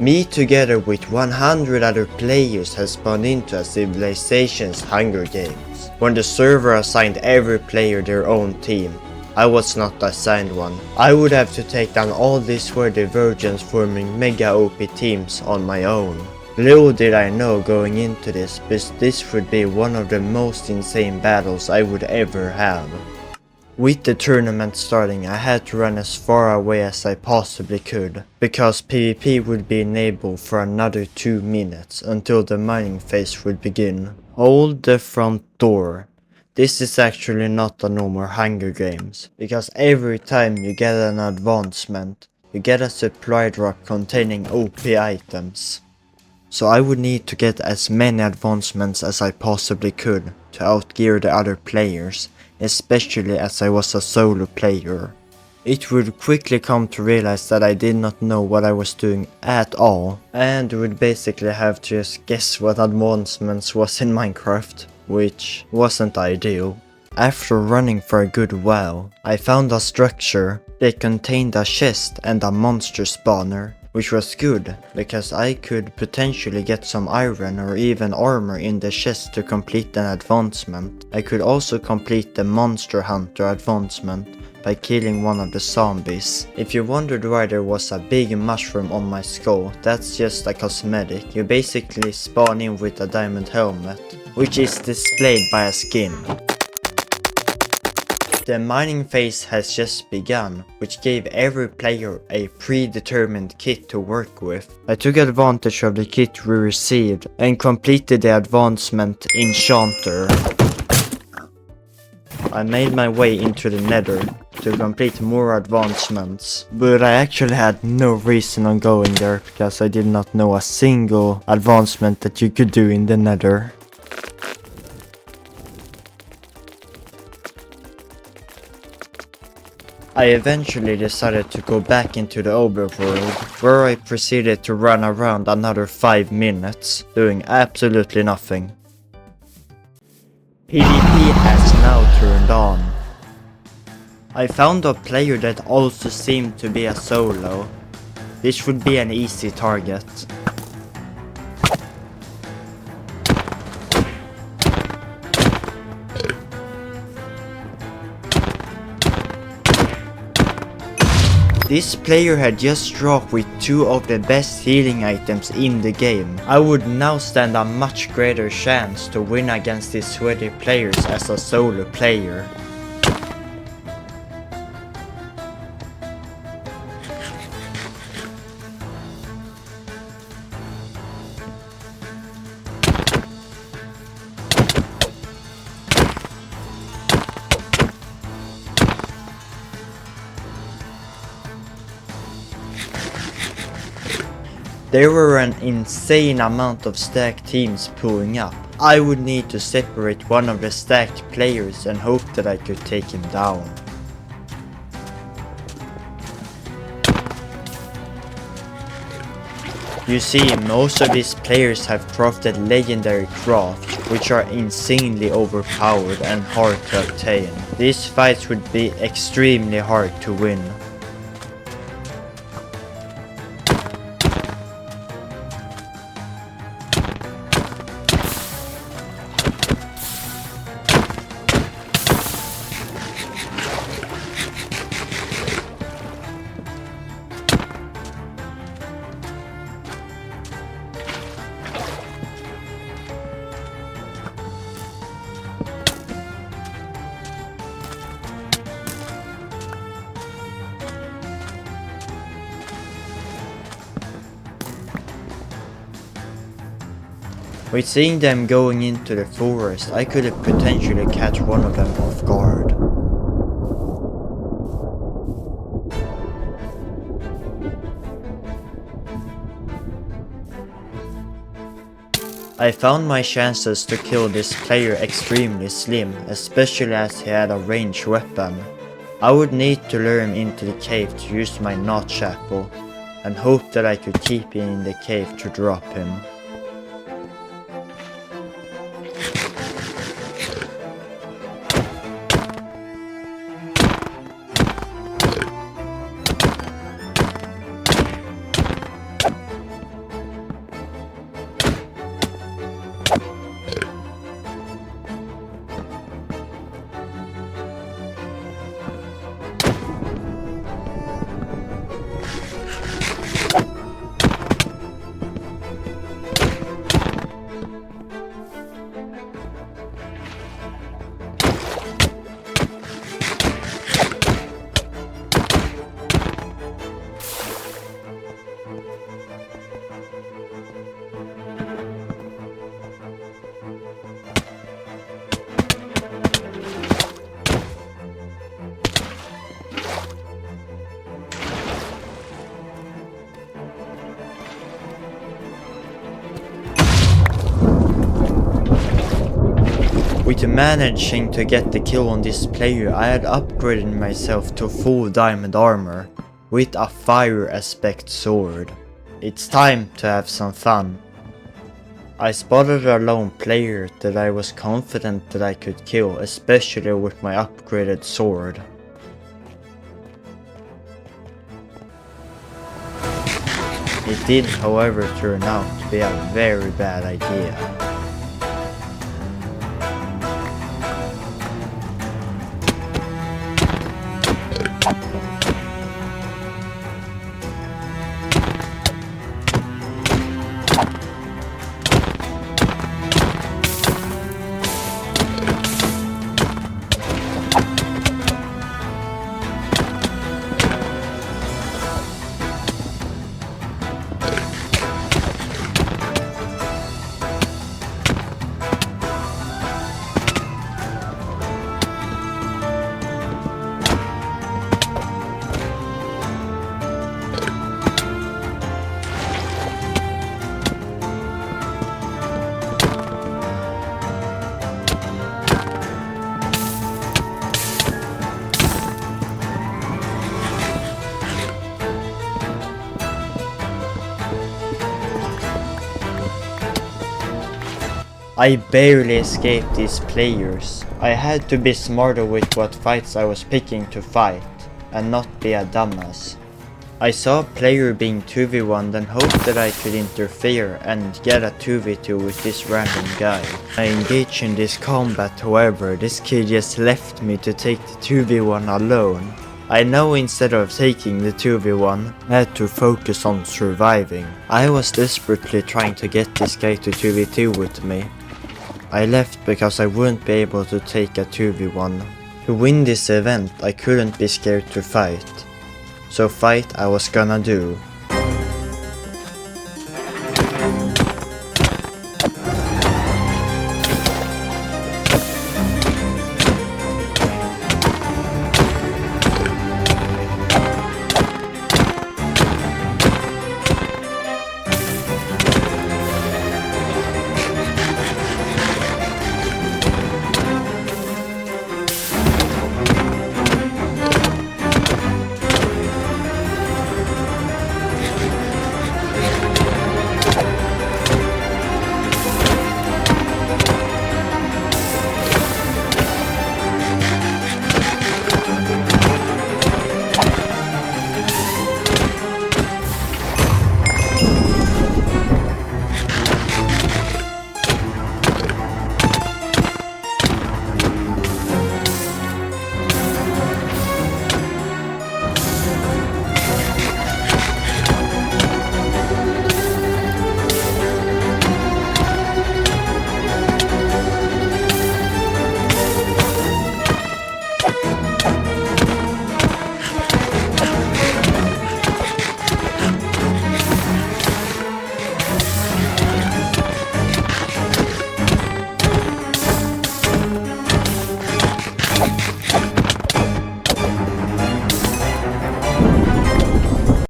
Me together with 100 other players has spawned into a Civilization's Hunger Games, when the server assigned every player their own team. I was not assigned one. I would have to take down all these sweaty virgins forming mega OP teams on my own. Little did I know going into this, but this would be one of the most insane battles I would ever have. With the tournament starting, I had to run as far away as I possibly could, because PvP would be enabled for another 2 minutes until the mining phase would begin. Hold the front door. This is actually not a normal Hunger Games, because every time you get an advancement, you get a supply drop containing OP items. So I would need to get as many advancements as I possibly could to outgear the other players, especially as I was a solo player. It would quickly come to realize that I did not know what I was doing at all, and would basically have to just guess what advancements was in Minecraft, which wasn't ideal. After running for a good while, I found a structure that contained a chest and a monster spawner, which was good, because I could potentially get some iron or even armor in the chest to complete an advancement. I could also complete the Monster Hunter advancement by killing one of the zombies. If you wondered why there was a big mushroom on my skull, that's just a cosmetic. You basically spawn in with a diamond helmet, which is displayed by a skin. The mining phase has just begun, which gave every player a predetermined kit to work with. I took advantage of the kit we received and completed the advancement Enchanter. I made my way into the Nether to complete more advancements, but I actually had no reason on going there because I did not know a single advancement that you could do in the Nether. I eventually decided to go back into the overworld, where I proceeded to run around another 5 minutes, doing absolutely nothing. PvP has now turned on. I found a player that also seemed to be a solo. This would be an easy target. This player had just dropped with 2 of the best healing items in the game. I would now stand a much greater chance to win against these sweaty players as a solo player. There were an insane amount of stacked teams pulling up. I would need to separate one of the stacked players and hope that I could take him down. You see, most of these players have crafted legendary crafts, which are insanely overpowered and hard to obtain. These fights would be extremely hard to win. With seeing them going into the forest, I could potentially catch one of them off guard. I found my chances to kill this player extremely slim, especially as he had a ranged weapon. I would need to lure him into the cave to use my notch apple, and hope that I could keep him in the cave to drop him. After managing to get the kill on this player, I had upgraded myself to full diamond armor with a fire aspect sword. It's time to have some fun. I spotted a lone player that I was confident that I could kill, especially with my upgraded sword. It did, however, turn out to be a very bad idea. I barely escaped these players. I had to be smarter with what fights I was picking to fight, and not be a dumbass. I saw a player being 2v1 and hoped that I could interfere and get a 2v2 with this random guy. I engaged in this combat, however, this kid just left me to take the 2v1 alone. I know instead of taking the 2v1, I had to focus on surviving. I was desperately trying to get this guy to 2v2 with me. I left because I wouldn't be able to take a 2v1. To win this event, I couldn't be scared to fight. So fight I was gonna do.